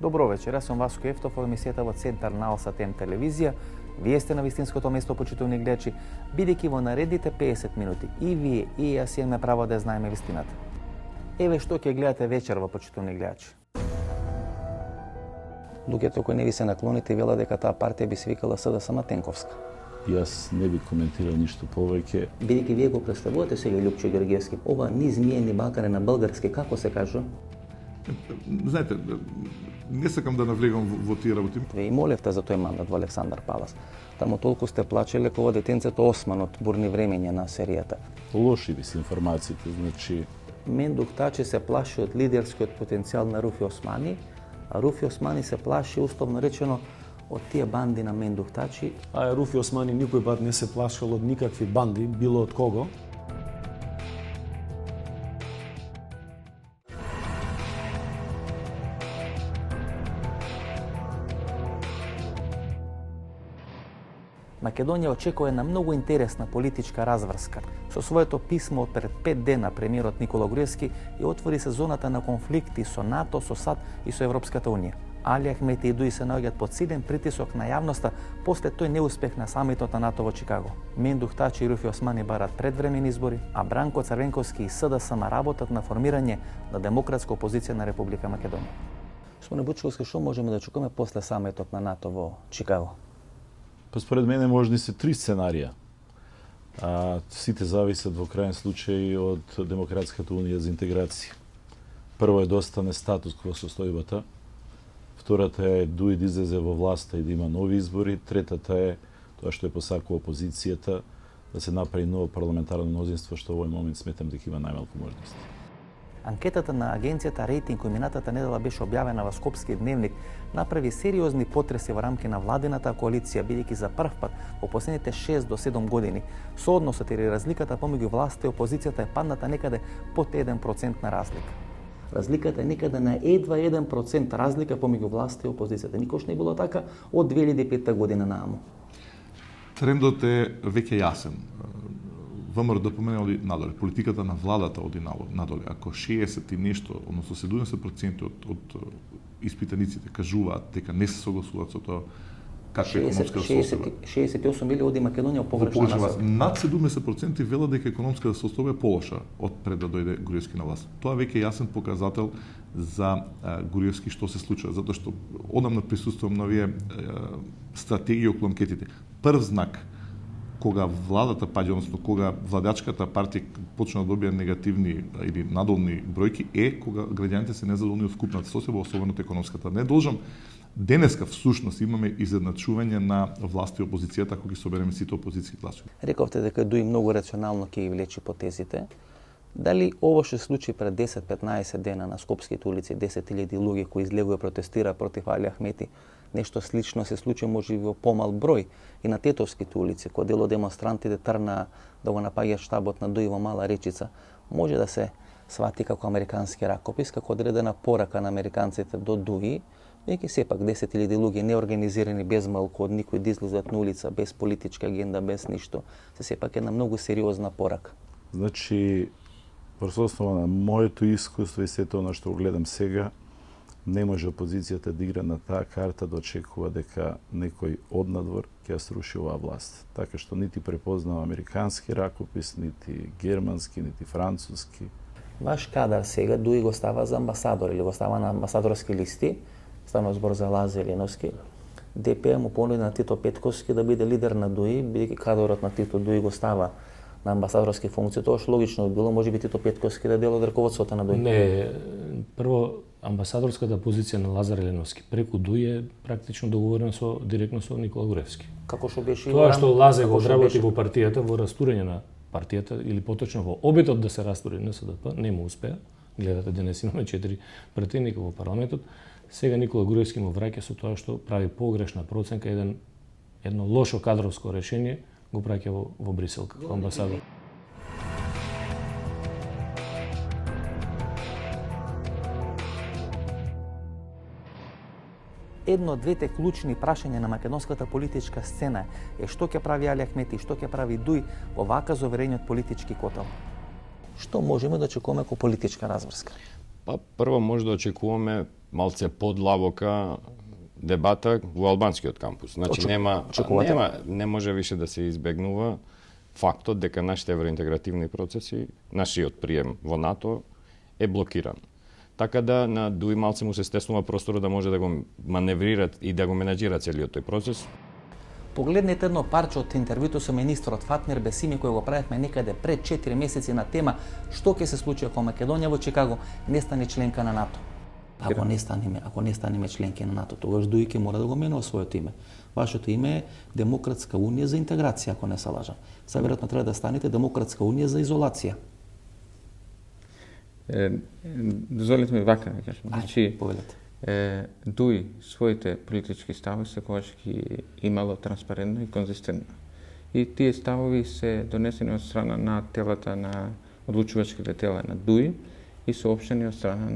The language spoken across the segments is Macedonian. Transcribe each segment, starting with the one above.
Добро вечер, јас сум Васко Ефтов, во емисијата во Центар на Алсатем телевизија. Вие сте на вистинското место, почитувани гледачи, бидејќи во наредните 50 минути и вие и јас имаме право да знаеме вистината. Еве што ќе гледате вечер во почитувани гледачи. Луѓето кои не ви се наклоните велат дека таа партија би се викала СДСМ Тенковска. Јас не би коментирал ништо повеќе. Бидејќи вие го представувате сега Љупчо Георгиевски, ова низ миени балкаре на български, како се кажува? Знаете, не сакам да навлегам во тие работи. Ве и молевте за тој мандат во Александар Палас. Таму толку сте плачеле кога детенцето Осман од бурни времења на серијата. Лоши ви се информациите, значи... Мендук Тачи се плаши од лидерскиот потенцијал на Руфи Османи, а Руфи Османи се плаши, условно речено, од тие банди на Мендук Тачи. А Руфи Османи никој пат не се плашил од никакви банди, било од кого. Македонија очекува на многу интересна политичка разврска. Со своето писмо пред 5 дена премиерот Никола Груевски ја отвори сезоната на конфликти со НАТО, со САД и со Европската унија. Али Ахмети и Дуи се наоѓаат под силен притисок на јавноста после тој неуспех на самитот на НАТО во Чикаго. Мендук Тачи и Руфи Османи барат предвремени избори, а Бранко Црвенковски и СДСМ работат на формирање на демократска опозиција на Република Македонија. Господине Бучковски, што можеме да очекуваме после самитот на НАТО во Чикаго? Па според мене можни се 3 сценарија. Сите зависат во крајен случај од Демократската унија за интеграција. Прво е да остане статус кво состојбата. Втората е Дуи да излезе во власта и да има нови избори. Третата е тоа што е посакува опозицијата, да се направи ново парламентарно мнозинство, што во овој момент сметам дека има најмалку можности. Анкетата на агенцијата Рейтинг кој минатата недела беше објавена во Скопски дневник направи сериозни потреси во рамки на владината коалиција, бидејќи за прв пат во последните 6 до 7 години соодносот или разликата помеѓу власта и опозицијата е падната некаде под 1% на разлика. Разликата е некаде на едва 1% разлика помеѓу власта и опозицијата. Никош не било така од 2005 година нааму. Трендот е веќе јасен. ВМРО да помене надоле, политиката на владата оди надоле. Ако 60 и нешто, односно 70% од испитаниците кажуваат дека не се согласуваат со тоа каква е економската состојба. 68 милиони оди Македонија погрешна насока. Над 70% велат дека економската состојба е полоша од пред да дојде Груевски на власт. Тоа веќе е јасен показател за Груевски што се случува, затоа што одамна присуствувам на овие стратегии околу анкетите. Прв знак кога владата паѓа, односно кога владачката партија почна да добија негативни или надолни бројки е кога граѓаните се незадоволни од вкупната состојба, особено од економската. Не должам денеска всушност имаме изедначување на власт и опозицијата ако ги собереме сите опозиции гласови. Рековте дека Дуи многу рационално ќе ги влечи потезите. Дали ово што се случи пред 10-15 дена на скопските улици, 10.000 луѓе кои излегува протестира против Али Ахмети, нешто слично се случи може и во помал број и на Тетовските улици, кога дел од демонстрантите тргнаа да го напаѓаат штабот на Дуи во Мала Речица, може да се свати како американски ракопис, како одредена порака на американците до Дуи, веќе сепак 10.000 луѓе неорганизирани, без малку од никој да излезат на улица, без политичка агенда, без ништо, се сепак една многу сериозна порака. Значи, врз основа на моето искуство и сето она што го гледам сега, не може опозицијата да игра на таа карта да очекува дека некој однадвор ќе ја сруши оваа власт. Така што нити препознава американски ракопис, нити германски, нити француски. Ваш кадар сега Дуи го става за амбасадор или го става на амбасадорски листи, станува збор за Лазе Еленовски. ДП му понуди на Тито Петковски да биде лидер на Дуи, бидејќи кадарот на Тито Дуи го става на амбасадорски функции, тоа што логично било, може би Тито Петковски да дел од раководството на Дуи. Не, прво амбасадорската позиција на Лазар Еленовски преку Дуи е практично договорена директно со Никола Груевски. Како што беше тоа што Лазе го одработи во партијата, во растурење на партијата или поточно во обетот да се растури НСДП, не му успеа. Гледате, денес имаме 4 претендника во парламентот. Сега Никола Груевски му враќа со тоа што прави погрешна проценка, едно лошо кадровско решение го праќа во Брисел како амбасадор. Едно од двете клучни прашања на македонската политичка сцена е што ќе прави Али Ахмети и што ќе прави Дуи во вака заверениот политички котел. Што можеме да очекуваме како политичка разврска? Па прво може да очекуваме малце подлабока дебата во албанскиот кампус. Значи не може више да се избегнува фактот дека нашите евроинтегративни процеси, нашиот прием во НАТО е блокиран. Така да на ДУИ малце му се стеснува просторот да може да го маневрира и да го менаџира целиот тој процес. Погледнете едно парче од интервјуто со министрот Фатмир Бесими кој го правевме некаде пред 4 месеци на тема што ќе се случи ако Македонија во Чикаго не стане членка на НАТО. Ако не станеме членки на НАТО, тогаш ДУИ ќе мора да го менува своето име. Вашето име е Демократска унија за интеграција, ако не се лажам. Веројатно треба да станете Демократска унија за изолација. Дозволите ми вака да кажам. Значи, повелете. ДУИ своите политички ставови секогаш ги имало транспарентно и конзистентно. И тие ставови се донесени од страна на телата на одлучувачките тела на ДУИ и соопштени од страна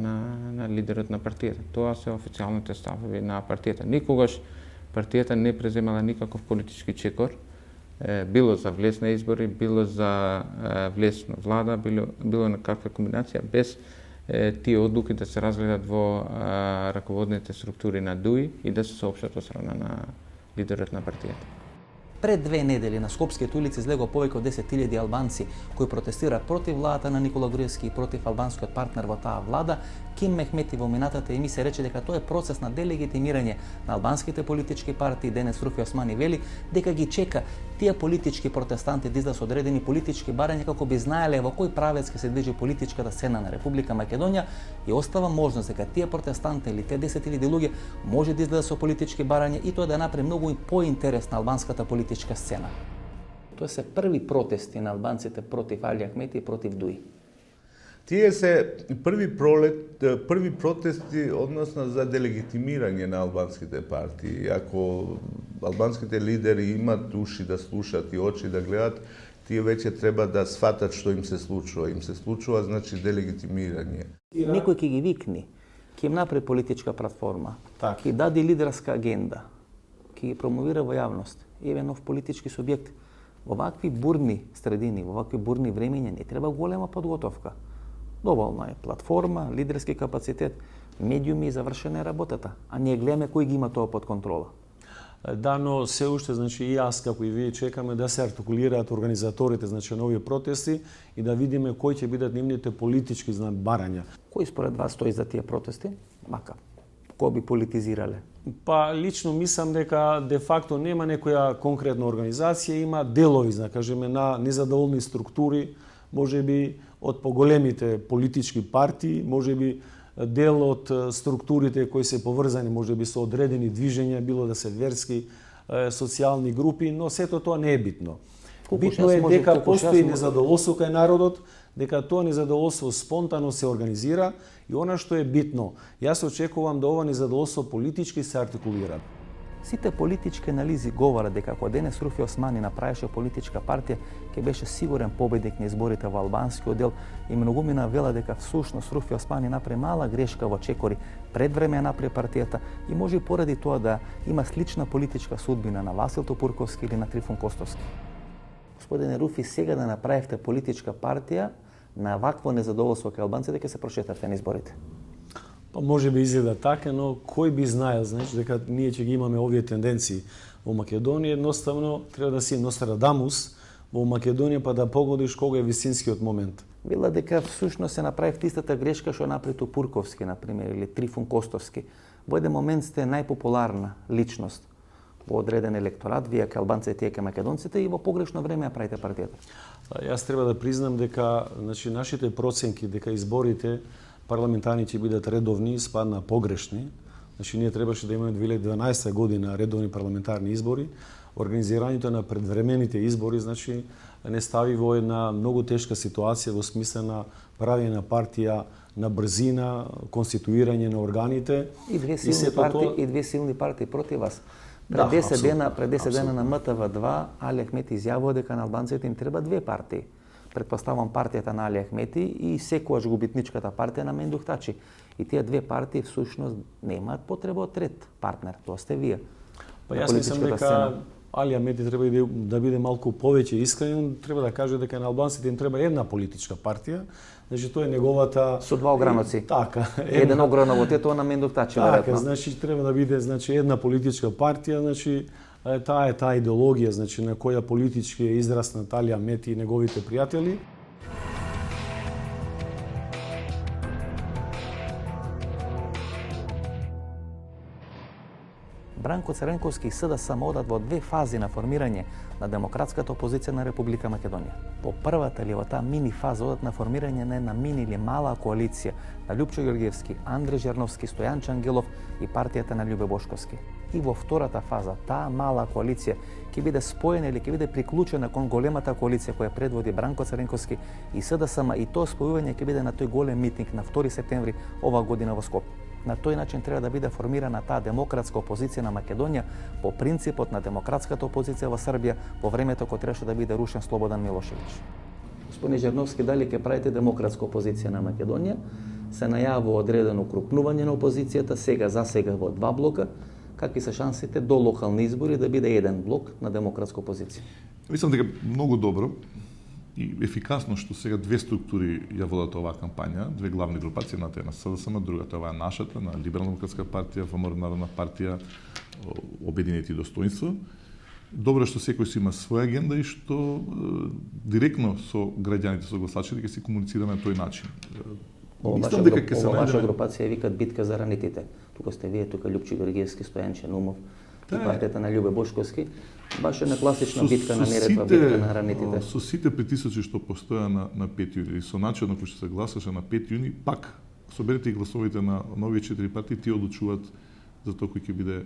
на лидерот на партијата. Тоа се официјалните ставови на партијата. Никогаш партијата не преземала никаков политички чекор, било за влез на избори, било за влез на влада, било на каква комбинација, без тие одлуки да се разгледат во раководните структури на ДУИ и да се соопштат од страна на лидерот на партијата. Пред 2 недели на скопските улици излегоа повеќе од 10.000 албанци кои протестира против владата на Никола Груевски и против албанскиот партнер во таа влада. Ким Мехмети во минатата емисија рече дека тоа е процес на делегитимирање на албанските политички партии. Денес Руфи Османи вели дека ги чека тие политички протестанти да излезат со одредени политички барања како би знаеле во кој правец ќе се движи политичката сцена на Република Македонија и остава можност дека тие протестанти или те 10.000 луѓе може да излезат со политички барања и тоа да направи многу поинтересна албанската политичка сцена. Тоа се први протести на албанците против Али Ахмети и против ДУИ. Тие се први протести односно за делегитимирање на албанските партии. Ако албанските лидери имат уши да слушат и очи да гледат, тие веќе треба да сватат што им се случува. Им се случува, значи, делегитимирање. Некој ќе ги викни, ќе им направи политичка платформа, ќе даде лидерска агенда, ќе ги промовира во јавност. Еве нов политички субјект. Во вакви бурни средини, во вакви бурни времења не треба голема подготовка. Доволна е платформа, лидерски капацитет, медиуми и завршена е работата, а ние гледаме кој ги има тоа под контрола. Да, но се уште, значи, и јас како и вие чекаме да се артикулираат организаторите, значи, на овие протести и да видиме кои ќе бидат нивните политички барања. Кој според вас стои за тие протести? Мака, кој би политизирале? Па лично мислам дека де факто нема некоја конкретна организација, има делови, да кажеме, на незадоволни структури, можеби од поголемите политички партии, можеби дел од структурите кои се поврзани, можеби со одредени движења, било да се верски, социјални групи, но сето тоа не е битно. Битно е дека постои незадоволство кај народот, дека тоа незадоволство спонтано се организира и она што е битно, јас очекувам да ова незадоволство политички се артикулира. Сите политички анализи говорат дека ако денес Руфи Османи направеше политичка партија, ќе беше сигурен победник на изборите во албанскиот дел и многумина вела дека всушност Руфи Османи направи мала грешка во чекори, пред време ја направи партијата и може и поради тоа да има слична политичка судбина на Васил Топурковски или на Трифун Костовски. Господине Руфи, сега да направите политичка партија на вакво незадоволство кај албанците ќе се прошетате на изборите. Па може би изгледа така, но кој би знаел, значи, дека ние ќе ги имаме овие тенденции во Македонија, едноставно треба да си Нострадамус во Македонија па да погодиш кога е вистинскиот момент. Вела дека всушност се направи истата грешка што направи Топурковски, например, или Трифун Костовски. Во еден момент сте најпопуларна личност во одреден електорат, вие кај албанците, тие кај македонците и во погрешно време ја правите партијата. Јас треба да признам дека, значи, нашите проценки дека изборите парламентарни ќе бидат редовни, спадна погрешни. Значи, ние требаше да имаме 2012 година редовни парламентарни избори. Организирањето на предвремените избори, значи, не стави во една многу тешка ситуација во смисла на правење на партија на брзина, конституирање на органите. И две силни партии против вас. Пред 10 дена на МТВ2 Али Ахмети изјавува дека на албанците им треба две партии. Предпоставам партијата на Али Ахмети и секојаш губитничката партија на Мендух Тачи. И тие две партии всушност немаат потреба од трет партнер, тоа сте вие. Па јас мислам дека Али Ахмети треба да биде малку повеќе искрен, треба да каже дека на албанците им треба една политичка партија. Значи тоа е неговата со два ограноци. Така, еден огранок во тето на Мендов Тачи, така, значи треба да биде една политичка партија, значи таа е таа идеологија, значи на која политички е израснат Али Ахмети и неговите пријатели. Бранко Цренковски и СДСМ одат во две фази на формирање на демократската опозиција на Република Македонија. По првата или во таа мини фаза одат на формирање на една мини или мала коалиција на Љупчо Георгиевски, Андреј Жерновски, Стојан Чангелов и партијата на Љубе Бошковски. И во втората фаза таа мала коалиција ќе биде споена или ќе биде приклучена кон големата коалиција која предводи Бранко Цренковски и СДСМ, и тоа спојување ќе биде на тој голем митинг на 2 септември оваа година во Скопје. На тој начин треба да биде формирана таа демократска опозиција на Македонија по принципот на демократската опозиција во Србија во времето кога требаше да биде рушен Слободан Милошевиќ. Господин Жерновски, дали ќе правите демократска опозиција на Македонија? Се најавува одредено укрупнување на опозицијата, за сега во 2 блока. Какви се шансите до локални избори да биде еден блок на демократска опозиција? Мислам дека многу добро и ефикасно што сега две структури ја водат оваа кампања, две главни групации, едната е на СДСМ, другата е нашата, на Либерална демократска партија, ВМРО Народна партија, Обединети достоинства. Добро што секој си има своја агенда и што директно со граѓаните, со гласачите ќе се комуницираме на тој начин. Мислам дека ќе се најде групација викат битка за ранетите. Тука сте вие, тука Љупчо Георгиевски, Стојан Ченумов и партијата на Љубе Бошковски. Баш една класична битка на Неретва, битка на ранетите. Со сите притисоци што постоја на 5 јуни и со начинот на кој што се гласаше на 5 јуни, пак соберете и гласовите на овие 4 партии, тие одлучуваат за тоа кој ќе биде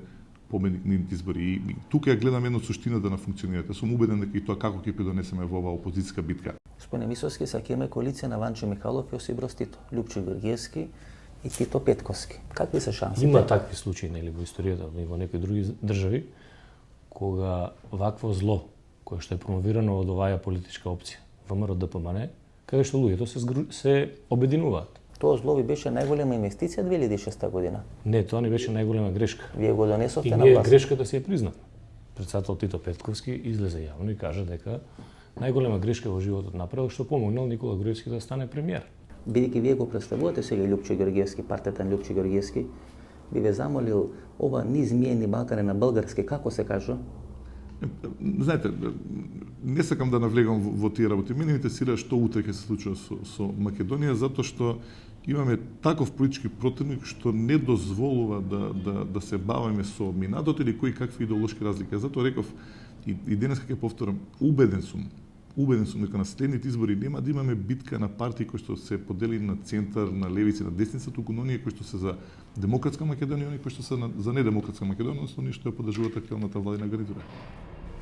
победник на избори. И тука ја гледам едно суштината на функционирање. Сум убеден дека и тоа како ќе придонесеме во оваа опозицијска битка. Господин Мисовски, сака има коалиција на Ванчо Михайлов и Осип Броз Тито, Љупчо Георгиевски и Тито Петковски. Какви се шансите? Има такви случаи нели во историјата и во некои други држави кога вакво зло кое што е промовирано од оваа политичка опција, ВМРО ДПМН, каде што луѓето се обединуваат. Тоа зло ви беше најголема инвестиција 2006 година. Не, тоа не беше најголема грешка. Вие го донесовте на власт. И власт. грешката се ја признава. Председател Тито Петковски излезе јавно и кажа дека најголема грешка во животот направил што помогнал Никола Груевски да стане премиер. Бидејќи вие го представувате сега Љупчо Георгиевски, партијата на Љупчо Георгиевски, би ве замолил ова низмиени макар на български, како се кажа? Знаете, не сакам да навлегам во тие работи. Мене ме интересира што утре ќе се случува со Македонија, затоа што имаме таков политички противник што не дозволува да се бавиме со минатото или кои какви идеолошки разлики. Затоа реков и денес ќе повторам, убеден сум дека на следните избори нема да имаме битка на партии кои што се подели на центар, на левица, на десница, туку оние кои што се за демократска Македонија и оние кои што се за недемократска Македонија, односно оние што ја поддржуваат актуелната владина гарнитура.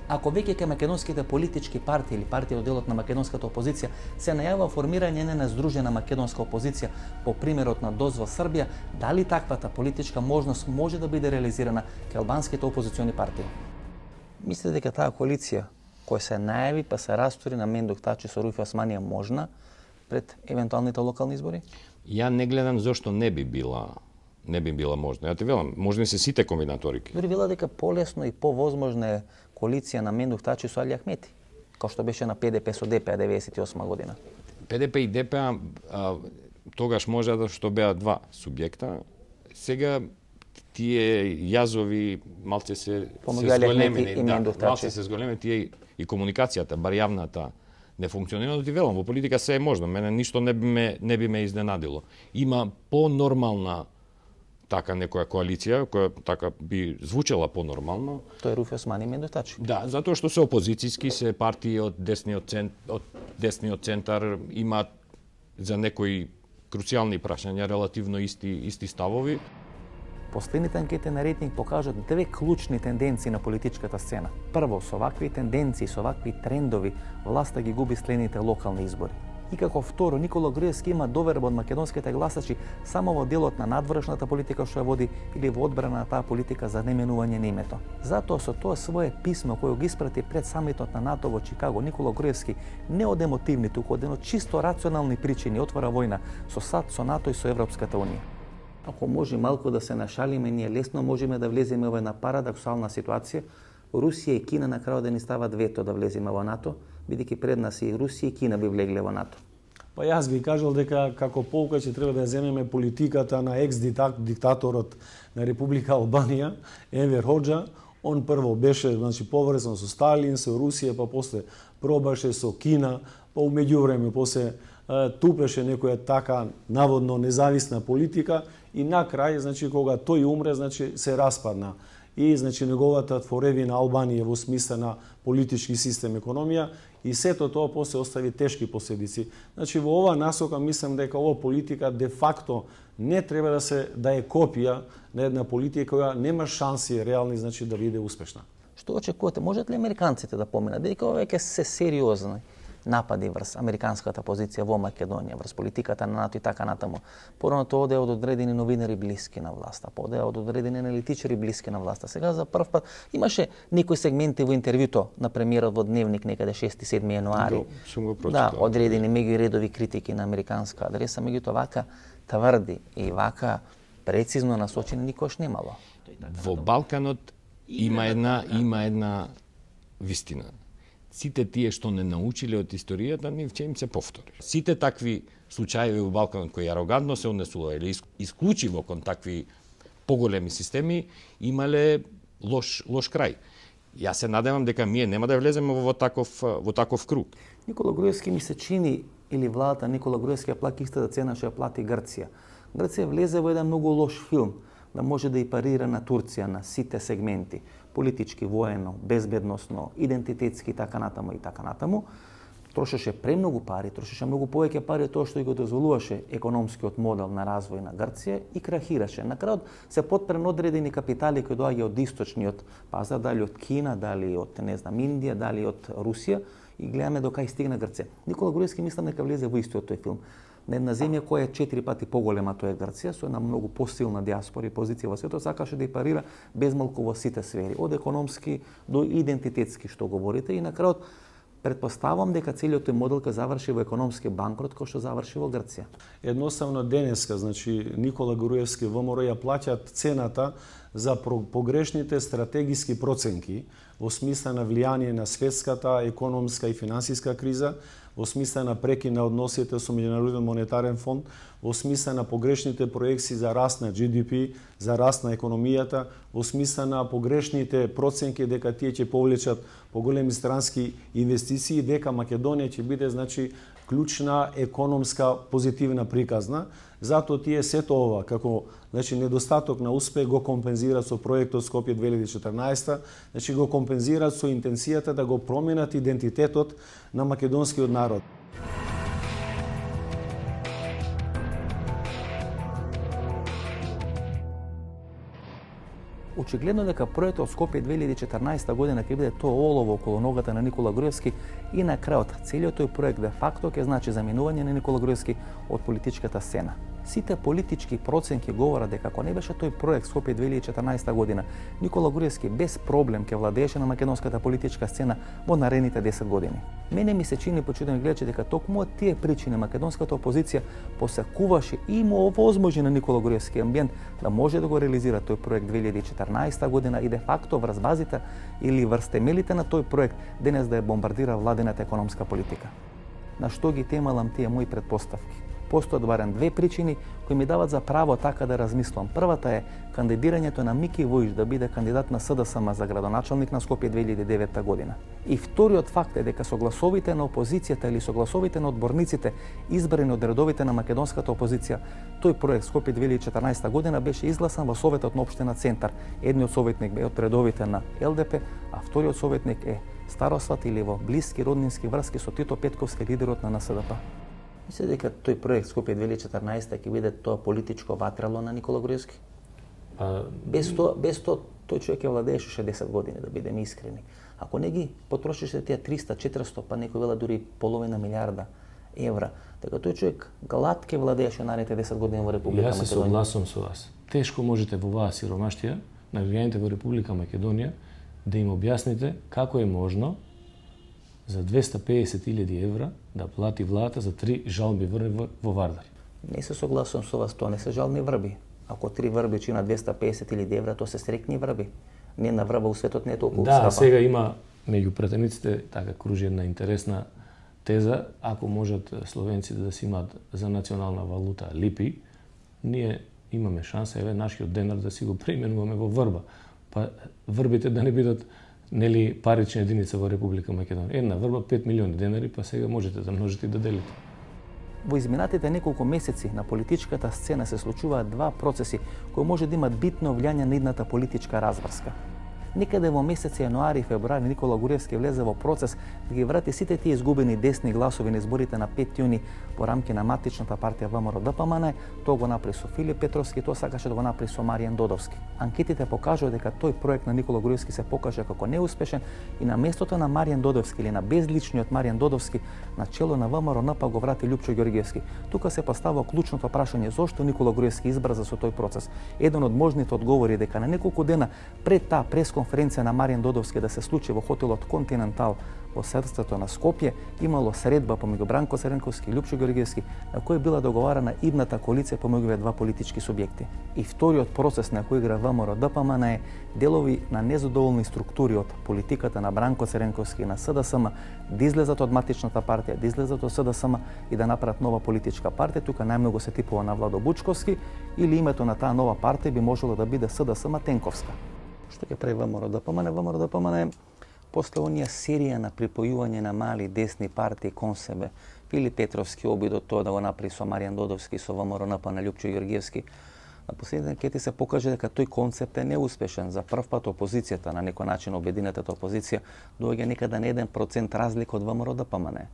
Ако веќе кај македонските политички партии или партии од делот на македонската опозиција се најава формирање на здружена македонска опозиција по примерот на ДОС во Србија, дали таквата политичка можност може да биде реализирана кај албанските опозициони партии? Мислите дека таа коалиција која се најави па се растури на Мендух Тачи со Рујфи Османи можна пред евентуалните локални избори? Ја не гледам зошто не би била можна. Ја ти велам, можни се сите комбинаторики. Дури вела дека полесно и повозможна е коалиција на Мендух Тачи со Али Ахмети, како што беше на ПДП со ДП 98 година. ПДП и ДП тогаш може да што беа два субјекта. Сега тие јазови малце се зголеми, тие и комуникацијата, бар јавната, не функционира, да ти велам, во политика се е можно, мене ништо не би ме изненадило. Има понормална така некоја коалиција, која така би звучела понормално. Тоа е Рујфи Османи и Мендух Тачи. Да, затоа што се опозицијски, се партии од десниот центар, имаат за некои круцијални прашања релативно исти ставови. Последните анкети на рейтинг покажат две клучни тенденции на политичката сцена. Прво, со вакви тенденции, со вакви трендови, власта ги губи следните локални избори. И како второ, Никола Груевски има доверба од македонските гласачи само во делот на надвршната политика што ја води или во одбрана на таа политика за неменување на името. Затоа со тоа свое писмо кој го испрати пред самитот на НАТО во Чикаго, Никола Груевски не од емотивни, туку од едно чисто рационални причини отвора војна со САД, со НАТО и со Европската унија. Ако може малку да се нашалиме, ние лесно можеме да влеземе во една парадоксална ситуација, Русија и Кина на крајот да ни стават вето да влеземе во НАТО, бидејќи пред нас и Русија и Кина би влегле во НАТО. Па јас би кажал дека како полука ќе треба да ја земеме политиката на екс-диктаторот на Република Албанија, Енвер Хоџа. Он прво беше поврзан со Сталин, со Русија, па после пробаше со Кина, па у меѓувреме после тупеше некоја така наводно независна политика и на крај, кога тој умре, се распадна. И неговата творевина Албанија во смисла на политички систем, економија и сето тоа после остави тешки последици. Во ова насока мислам дека ова политика де факто не треба да е копија на една политика која нема шанси реални да биде успешна. Што очекувате? Можат ли американците да поминат? Дека ова веќе се сериозни напади врз американската позиција во Македонија, врз политиката на НАТО и така натаму. Порано тоа оде од одредени новинари блиски на власта, оде од одредени аналитичари блиски на власта. Сега за прв пат имаше некои сегменти во интервјуто на премиерот во Дневник некаде 6-7 јануари. Да, одредени меѓуредови критики на американска адреса, меѓутоа вака тврди и вака прецизно насочени никош немало. Во Балканот има една вистина. Сите тие што не научиле од историјата, нив ќе им се повтори. Сите такви случаи во Балканот кои арогантно се однесува или исклучиво кон такви поголеми системи, имале лош крај. Јас се надевам дека ние нема да влеземе во таков круг. Никола Груевски ми се чини, или владата Никола Груевски ја плати истата цена што ја плати Грција. Грција влезе во еден многу лош филм, да може да и парира на Турција на сите сегменти, политички, воено, безбедносно, идентитетски и така натаму. Трошеше премногу пари, трошеше многу повеќе пари од тоа што го дозволуваше економскиот модел на развој на Грција и крахираше. На крајот се потпрен одредени капитали кои доаѓа од источниот пазар, дали од Кина, дали од Индија, дали од Русија и гледаме до кај стигна Грција. Никола Груевски мислам дека влезе во истиот тој филм. На една земја која е 4 пати поголема, тоа е Грција, со една многу посилна диаспора и позиција во светот, сакаше да ја парира безмалку во сите сфери, од економски до идентитетски што говорите и на крајот претпоставам дека целиот тој модел ќе заврши во економски банкрот кој што заврши во Грција. Едноставно денеска, Никола Груевски ВМРО ја плаќаат цената за погрешните стратегиски проценки во смисла на влијание на светската економска и финансиска криза, во смисла на прекин на односите со Меѓународниот монетарен фонд, во смисла на погрешните проекции за раст на GDP, за раст на економијата, во смисла на погрешните проценки дека тие ќе повлечат поголеми странски инвестиции, дека Македонија ќе биде клучна економска позитивна приказна. Затоа тие сето ова како недостаток на успех го компензираат со проектот Скопје 2014, го компензираат со интенцијата да го променат идентитетот на македонскиот народ. Очигледно дека проектот Скопје 2014 година ќе биде тоа олово околу ногата на Никола Груевски и на крајот целиот тој проект де факто ќе значи заминување на Никола Груевски од политичката сцена. Сите политички проценки говорат дека ако не беше тој проект Скопје 2014 година, Никола Груевски без проблем ќе владееше на македонската политичка сцена во наредните 10 години. Мене ми се чини почудено гледачи дека токму од тие причини македонската опозиција посакуваше и му овозможи на Никола Груевски амбиент да може да го реализира тој проект 2014 година и де факто врз базите или врз темелите на тој проект денес да ја бомбардира владената економска политика. На што ги темалам тие мои предпоставки? Постојат барем две причини кои ми дават за право така да размислам. Првата е кандидирањето на Мики Војич да биде кандидат на СДСМ за градоначалник на Скопје 2009 година. И вториот факт е дека со гласовите на опозицијата или со гласовите на одборниците избрани од редовите на македонската опозиција, тој проект Скопје 2014 година беше изгласан во Советот на општина Центар. Едниот советник бе од редовите на ЛДП, а вториот советник е старосват или во блиски роднински врски со Тито Петковски, лидерот на НСДП. Мислите дека тој проект Скопје 2014 ќе биде тоа политичко ватрело на Никола Груевски? Без тоа тој човек ќе владееше 60 години, да бидеме искрени. Ако не ги потрошише тие 300, 400, па некој вела дури половина милиарда евра, дека тој човек глад ќе владееше наредните 10 години во Република Македонија. Јас се согласувам со вас. Тешко можете во оваа сиромаштија на граѓаните во Република Македонија да им објасните како е можно за 250.000 евра да плати владата за 3 жалби врби во Вардар. Не се согласувам со вас, тоа не се жални врби. Ако 3 врби чинат 250.000 евра, тоа се срекни врби. Не на врва у светот не е толку Да, скапа. сега има меѓу пратениците така кружи една интересна теза, ако можат словенците да си имаат за национална валута липи, ние имаме шанса еве нашиот денар да си го преименуваме во врба. Па врбите да не бидат нели парична единица во Република Македонија. Една врба 5 милиони денари, па сега можете да множите и да делите. Во изминатите неколку месеци на политичката сцена се случуваат два процеси кои може да имат битно влијание на идната политичка разврска. Некаде во месеци јануари и февруари Никола Груевски влезе во процес да ги врати сите тие изгубени десни гласови на изборите на 5 јуни во рамки на матичната партија ВМРО-ДПМН. Тоа го направи со Филип Петровски, тоа сакаше да го направи со Маријан Додовски. Анкетите покажуваат дека тој проект на Никола Груевски се покажа како неуспешен и на местото на Маријан Додовски или на безличниот Маријан Додовски на чело на ВМРО-НП го врати Лјупчо Ѓорѓевски. Тука се поставува клучното прашање зошто Никола Груевски избрза со тој процес. Еден од можните одговори е дека на неколку дена пред таа пресконференција на Маријан Додовски да се случи во хотелот Континентал во срцето на Скопје, имало средба помеѓу Бранко Цренковски и Лјупчо Ѓорѓевски, на кој била договарана идната коалиција помеѓу два политички субјекти. И вториот процес на кој игра ВМРО-ДПМН е делови на незадоволни структури од политиката на Бранко Цренковски и на СДСМ да излезат од матичната партија, да излезат од СДСМ и да направат нова политичка партија. Тука најмногу се типува на Владо Бучковски или името на таа нова партија би можело да биде СДСМ Тенковска. Што ќе прави ВМРО-ДПМН? ВМРО-ДПМН после онија серија на припојување на мали десни партии кон себе, Филип Петровски обидот тоа да го направи со Маријан Додовски, со ВМРО-НП на Лјупчо Ѓорѓевски, на последните анкети се покажа дека тој концепт е неуспешен. За прв пат опозицијата, на некој начин обединетата опозиција, доаѓа некаде на 1% разлика од ВМРО-ДПМН.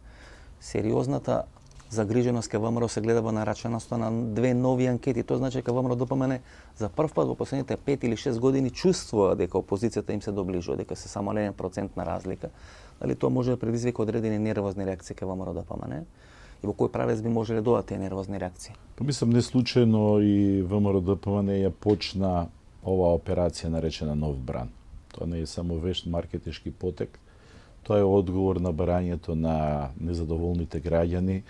Сериозната загриженост кај ВМРО се гледа во нарачаноста на две нови анкети. Тоа значи дека ВМРО-ДПМН за прв пат во последните 5 или 6 години чувствува дека опозицијата им се доближува, дека се само 1% на разлика. Дали тоа може да предизвика одредени нервозни реакции кај ВМРО-ДПМН? И во кој правец би можеле да дојдат тие нервозни реакции? Па мислам не случајно и ВМРО-ДПМН ја почна оваа операција наречена Нов бран. Тоа не е само вешт маркетишки потек, тоа е одговор на барањето на незадоволните граѓани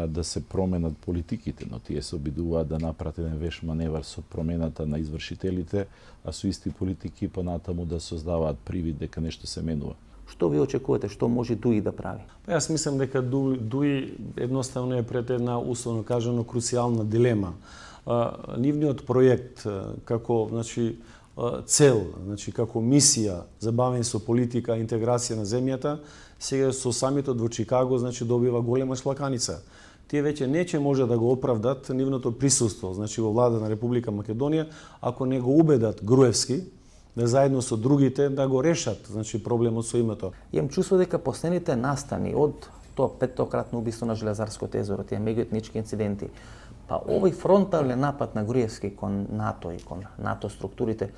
да се променат политиките, но тие се обидуваат да направат еден веш маневар со промената на извршителите, а со исти политики понатаму да создаваат привид дека нешто се менува. Што ви очекувате, што може ДУИ да прави? Јас мислам дека ДУИ едноставно е пред една, условно кажано, круцијална дилема. Нивниот проект како цел, како мисија за бавење со политика, интеграција на земјата, сега со самитот во Чикаго добива голема шлаканица. Тие веќе нече може да го оправдат нивното присуство, во влада на Република Македонија, ако не го убедат Груевски да заедно со другите да го решат, проблемот со името. Имам чувство дека последните настани од тоа петтократно убиство на Железарското езеро, тие меѓуетнички инциденти, па овој фронтален напад на Груевски кон НАТО и кон НАТО структурите,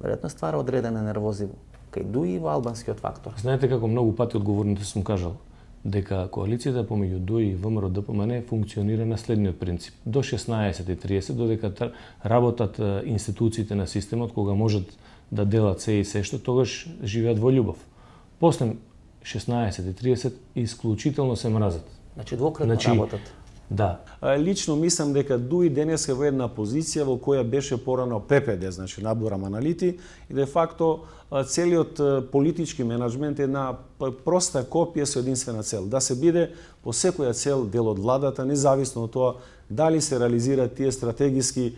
веројатно ствара одредена нервозива кај ДУИ во албанскиот фактор. Знаете како многу пати одговорните сум кажал дека коалицијата помеѓу ДУИ и ВМРО-ДПМН функционира на следниот принцип. До 16:30 додека работат институциите на системот кога можат да делат се и се што, тогаш живеат во љубов. После 16:30 исклучително се мразат. Значи двократно работат. Да. Лично мислам дека ДУИ денес е во една позиција во која беше порано ППД, набор аналити, и де факто целиот политички менеджмент е една проста копија со единствена цел, да се биде по секоја цел дел од владата, независно од тоа дали се реализираат тие стратегиски,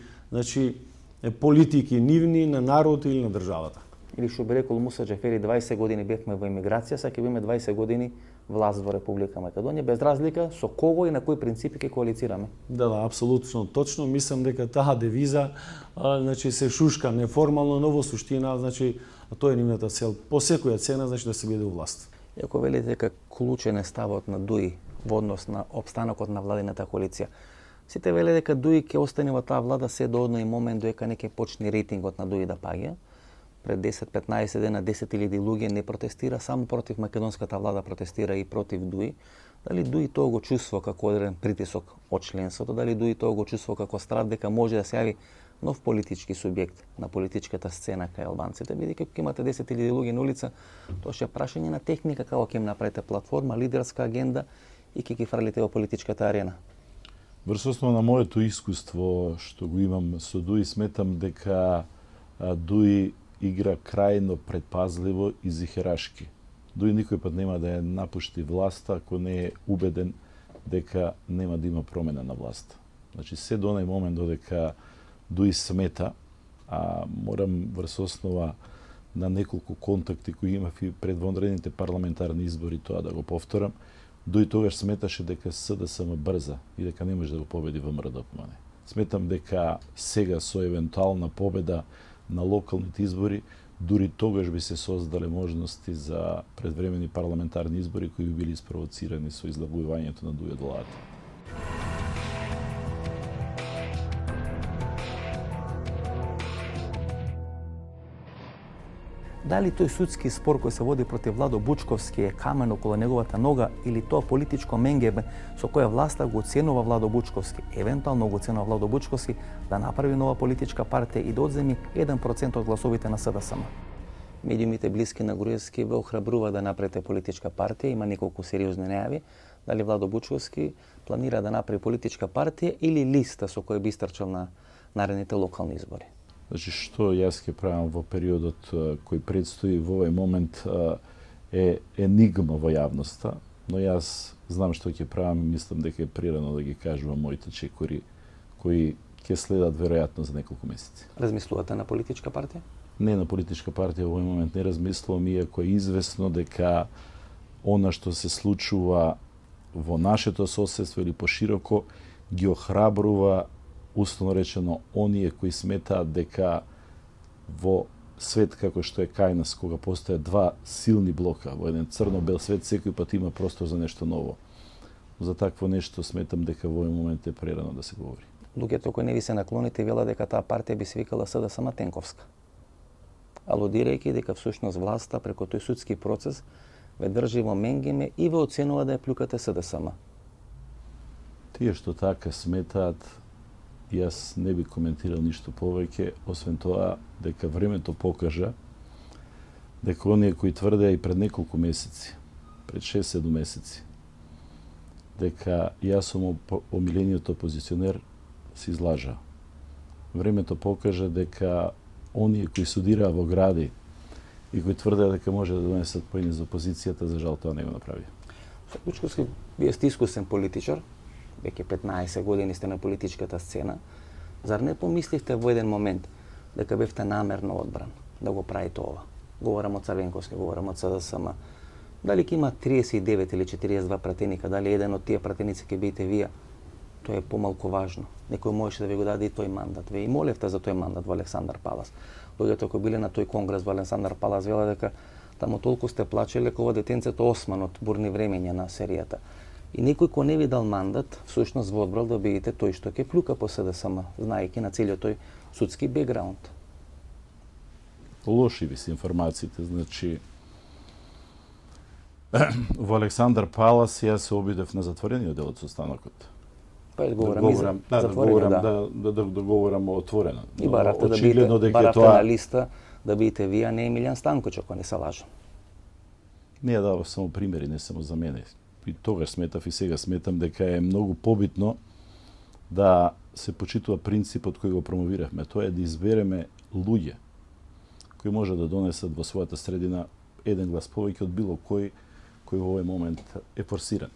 политики нивни на народ или на државата. Или што би рекол Муса Џафери, 20 години бевме во емиграција, сега ќе биме 20 години власт во Република Македонија, без разлика со кого и на кои принципи ќе коалицираме. Да, апсолутно точно. Мислам дека таа девиза се шушка неформално, но во суштина, тоа е нивната цел. По секоја цена, да се биде у власт. Иако велите дека клучен е ставот на ДУИ во однос на опстанокот на владината коалиција, сите веле дека ДУИ ќе остане во таа влада се до одној момент додека не ќе почне рейтингот на ДУИ да паѓа. Пред 10-15 дена 10.000 луѓе не протестира само против македонската влада, протестира и против ДУИ. Дали ДУИ тоа го чувствува како одреден притисок од членството, дали ДУИ тоа го чувствува како страх дека може да се јави нов политички субјект на политичката сцена кај албанците, бидејќи кога имате 10.000 луѓе на улица, тоа ќе е прашање на техника како ќе им направите платформа, лидерска агенда и ќе ги фрлите во политичката арена. Врз основа на моето искуство што го имам со ДУИ, сметам дека ДУИ игра крајно предпазливо и зихерашки. Дури никој пат нема да ја напушти власта ако не е убеден дека нема да има промена на власта. Значи, се до онај момент додека дуи смета, а морам врз основа на неколку контакти кои имав и пред вонредните парламентарни избори тоа да го повторам, дуи тогаш сметаше дека СДСМ брза и дека не може да го победи ВМРО ДПМН. Сметам дека сега со евентуална победа на локалните избори, дури тогаш би се создале можности за предвремени парламентарни избори кои би били испровоцирани со излагувањето на дуи од владата. Дали тој судски спор кој се води против Владо Бучковски е камен околу неговата нога или тоа политичко менгебе со кое власта го оценува Владо Бучковски, евентуално го оценува Владо Бучковски да направи нова политичка партија и да одземи 1% од гласовите на СДСМ? Медиумите блиски на Груевски ве охрабрува да направите политичка партија, има неколку сериозни најави. Дали Владо Бучковски планира да направи политичка партија или листа со која би истрчал на наредните локални избори? Значи, што јас ќе правам во периодот кој предстои во овој момент е енигма во јавноста, но јас знам што ќе правам и мислам дека е прирано да ги кажувам моите чекори кои ќе следат веројатно за неколку месеци. Размислувате на политичка партија? Не на политичка партија во овој момент не размислувам, иако е известно дека она што се случува во нашето соседство или пошироко ги охрабрува условно речено оние кои сметаат дека во свет како што е кај нас, кога постојат два силни блока, во еден црно-бел свет, секој пат има простор за нешто ново. За такво нешто сметам дека во овој момент е прерано да се говори. Луѓето кои не ви се наклоните велат дека таа партија би се викала СДСМ Тенковска, алудирајќи дека всушност власта преку тој судски процес ве држи во менгеме и ве оценува да ја плюкате СДСМ. Тие што така сметаат, јас не би коментирал ништо повеќе, освен тоа дека времето покажа дека оние кои тврдеа и пред неколку месеци, пред 6-7 месеци, дека јас сум омилениот опозиционер, се излажа. Времето покажа дека оние кои судираа во гради и кои тврдеа дека може да донесат поени за опозицијата, за жал тоа не го направи. Бучковски, вие сте искусен политичар, веќе 15 години сте на политичката сцена. Зар не помисливте во еден момент дека бевте намерно одбран да го правите ова? Говорам од Црвенковски, говорам од СДСМ. Дали ќе има 39 или 42 пратеника, дали еден од тие пратеници ќе бидете вие, тоа е помалку важно. Некој можеше да ви го даде и тој мандат. Вие и молевте за тој мандат во Александар Палас. Луѓето кои биле на тој конгрес во Александар Палас вела дека таму толку сте плачеле како детенцето Осман од бурни времења на серијата. И некој кој не ви дал мандат, всушност во одбрал да бидете тој што ќе плюка по СДСМ, знаејќи на целиот тој судски бекграунд. Лоши ви се информациите, значи во Александар Палас јас се обидев на затворениот дел од состанокот. Па говорам и за затворено, да говорам отворено. И барате да бидете на листа да бидете вие, а не Емилијан Станкоч, ако не се лажам. Не ја давав само примери, не само за мене. И тогаш сметав и сега сметам дека е многу побитно да се почитува принципот кој го промовиравме. Тоа е да избереме луѓе кои може да донесат во својата средина еден глас повеќе од било кој во овој момент е форсиран.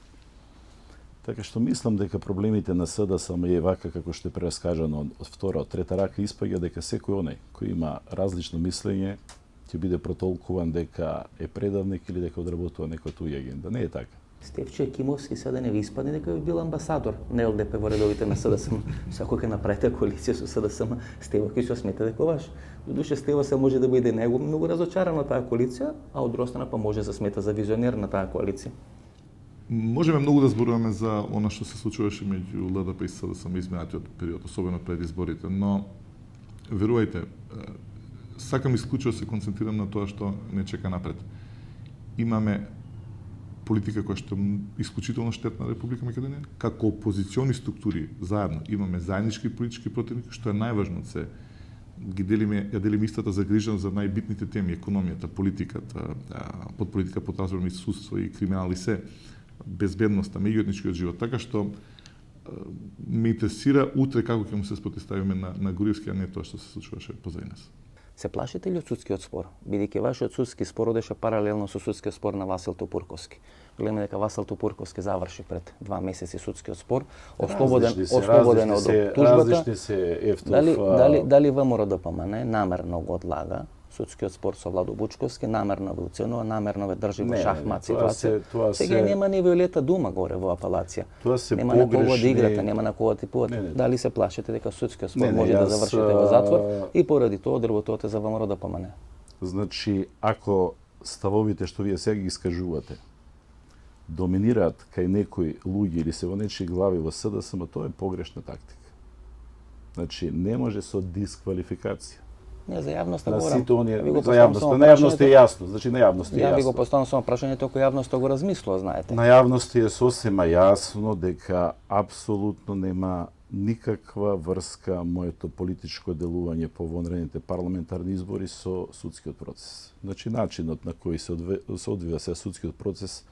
Така што мислам дека проблемите на СДСМ е вака како што е прераскажано од втора, од трета рака, испаѓа дека секој оној кој има различно мислење ќе биде протолкуван дека е предавник или дека одработува некоја туја агенда. Не е така. Стефчо Екимовски сега не ви испадне дека ви бил амбасадор на ЛДП во редовите на СДСМ. Сако ќе направите коалиција со СДСМ, Стево ќе се смета дека ваш. Додуше Стево се може да биде него многу разочаран на таа коалиција, а од друга страна па може да се смета за визионер на таа коалиција. Можеме многу да зборуваме за она што се случуваше меѓу ЛДП и СДСМ изминатиот период, особено пред изборите, но верувајте, сакам исклучиво се концентрирам на тоа што не чека напред. Имаме политика која што е исклучително штетна на Република Македонија, како опозициони структури заедно имаме заеднички политички противници, што е најважно се ги делиме, ја делиме истата загриженост за најбитните теми, економијата, политиката, под политика под разборам и судство и криминал и се, безбедноста, меѓуетничкиот живот, така што ме интересира утре како ќе му се спротивставиме на Груевски, а не тоа што се случуваше позади нас. Се плашите ли од судскиот спор? Бидејќи вашиот судски спор одеше паралелно со судскиот спор на Васил Тупурковски. Гледаме дека Васил Тупурковски заврши пред 2 месеци судскиот спор, ослободен од тужбата. Различни се Ефтов. Дали ВМРО-ДПМН намерно го одлага судскиот спор со Владо Бучковски, намерно го уценува, намерно ве држи во шахмат ситуација. Сега нема ни Виолета Дума горе во апелација. Нема на кого да играте, нема на кого да типувате. Дали се плашите дека судскиот спор може да завршите во затвор и поради тоа одработувате за ВМРО-ДПМН? Значи, ако ставовите што вие сега ги искажувате доминираат кај некои луѓе или се во нечии глави во СДСМ, тоа е погрешна тактика. Значи, не може со дисквалификација. Не, за јавноста говорам. За јавноста е јасно. Значи, на јавноста е јасно. Ја ви го поставам само прашањето ако јавноста го размислува, знаете. На јавноста е сосема јасно дека апсолутно нема никаква врска моето политичко делување по вонредните парламентарни избори со судскиот процес. Значи, начинот на кој се одвива се судскиот процес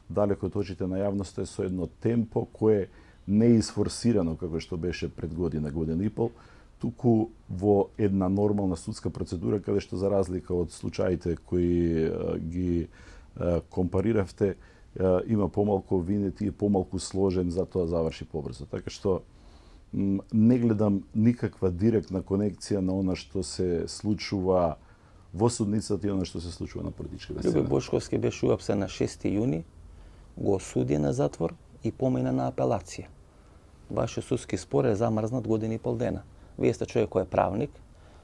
далеко од очите на јавноста е со едно темпо кое не е изфорсирано како што беше пред година и пол, туку во една нормална судска процедура, каде што за разлика од случаите кои ги компариравте, има помалку винети и помалку сложен, затоа заврши побрзо. Така што не гледам никаква директна конекција на она што се случува во судницата и она што се случува на политичката сцена. Љубе Бошковски беше уапсен на 6 јуни, го осуди на затвор и помина на апелација. Вашиот судски спор е замрзнат година и пол дена. Вие сте човек кој е правник,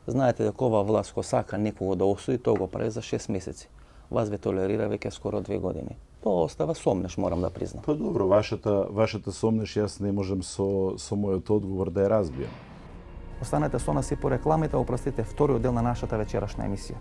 знаете дека оваа власт кој сака некого да осуди, тоа го прави за 6 месеци. Вас ве толерира веќе скоро 2 години. Тоа остава сомнеш, морам да признам. Па добро, вашата сомнеш, јас не можам со мојот одговор да ја разбијам. Останете со нас и по рекламите, опростите вториот дел на нашата вечерашна емисија.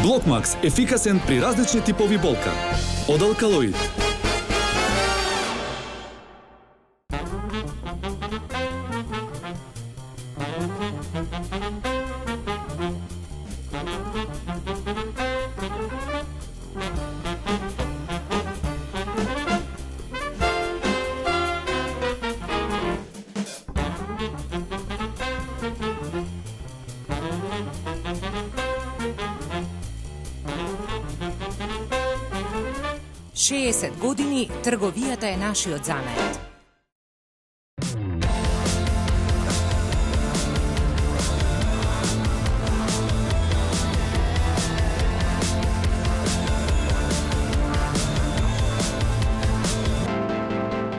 Блокмакс – ефикасен при различни типови болка. Од алкалоид. години трговијата е нашиот занает.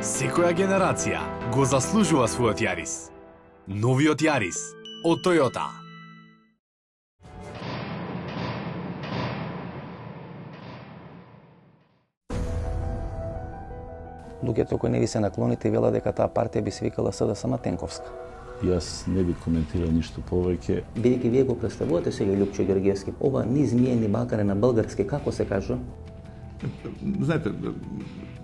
Секоја генерација го заслужува својот Јарис. Новиот Јарис од Тојота. Луѓето кои не ви се наклоните велат дека таа партија би свикала СДСМ Тенковска. Јас не би коментирал ништо повеќе. Бидејќи вие го представувате сега Лјупчо Георгиевски, ова ни змие ни макаре на български, како се кажува? Знаете,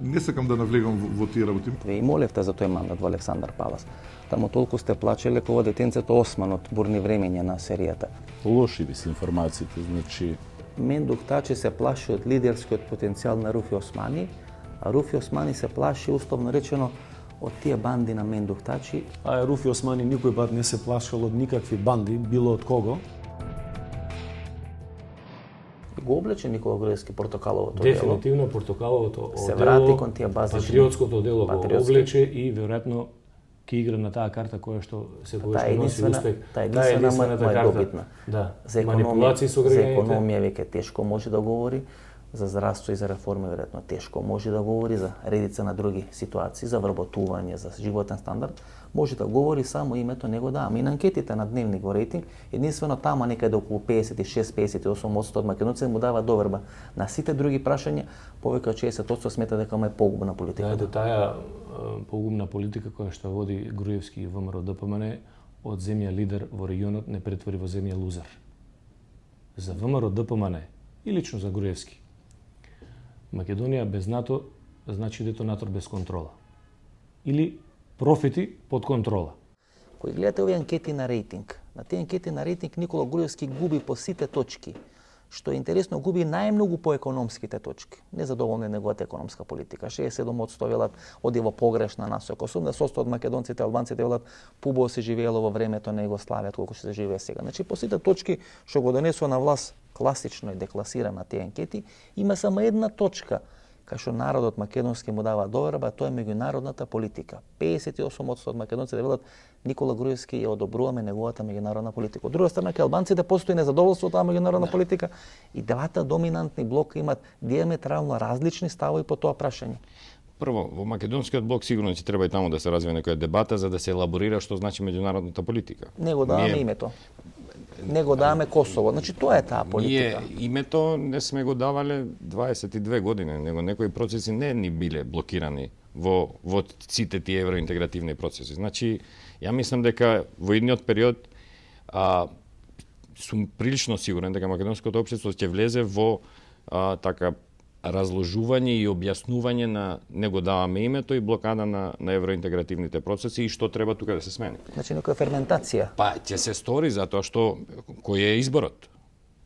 не сакам да навлегам во тие работи. Вие и молевте за тој мандат во Александар Палас. Таму толку сте плачеле кога детенцето Осман од бурни времења на серијата. Лоши ви се информациите, значи... Мендук Тачи се плаши од лидерскиот потенцијал на Руфи Османи, а Руфи Османи се плаши, условно речено, од тие банди на Мендук Тачи. А Руфи Османи никој пат не се плашал од никакви банди, било од кого. Го облече Никола Груевски портокаловото дело. Дефинитивно портокаловото се врати кон тие базични. Патриотското дело го облече и веројатно ќе игра на таа карта која што секогаш носи успех. Таа единствената карта. Да. За манипулации со граѓаните. За економија веќе тешко може да говори. За здравство и за реформи веројатно тешко може да говори, за редица на други ситуации, за вработување, за животен стандард, може да говори само името него да. Ама и на анкетите на Дневник во рейтинг, единствено тама некаде околу 56-58% од македонците му дава доверба. На сите други прашања, повеќе од 60% смета дека му е погубна политика. Да, таа погубна политика која што води Груевски и ВМРО-ДПМН од земја лидер во регионот не претвори во земја лузер. За ВМРО-ДПМН и лично за Груевски Македонија без НАТО значи детонатор без контрола. Или профити под контрола. Кои гледате овие анкети на рейтинг, на тие анкети на рейтинг Никола Груевски губи по сите точки. Што е интересно, губи најмногу по економските точки. Незадоволна е неговата економска политика. 67% велат оди во погрешна насока. 80% од македонците, албанците велат побаво се живеело во времето на Југославија, колку се живее сега. Значи по сите точки што го донесува на власт класично и декласирана тие анкети, има само една точка кај што народот македонски му дава доверба, тоа е меѓународната политика. 58% од македонците велат Никола Груевски ја одобруваме неговата меѓународна политика. Од друга страна, кај албанците постои незадоволство од таа меѓународна политика и двата доминантни блока имат диаметрално различни ставови по тоа прашање. Прво, во македонскиот блок сигурно ќе треба и таму да се развие некоја дебата за да се елаборира што значи меѓународната политика. Не го даваме името. Не го даваме Косово. Значи тоа е таа политика. Ние името не сме го давале 22 години, него некои процеси не ни биле блокирани во сите тие евроинтегративни процеси. Значи, ја мислам дека во идниот период сум прилично сигурен дека македонското општество ќе влезе во така разложување и објаснување на не го даваме името и блокада на евроинтегративните процеси и што треба тука да се смени. Значи некоја ферментација. Па ќе се стори затоа што кој е изборот?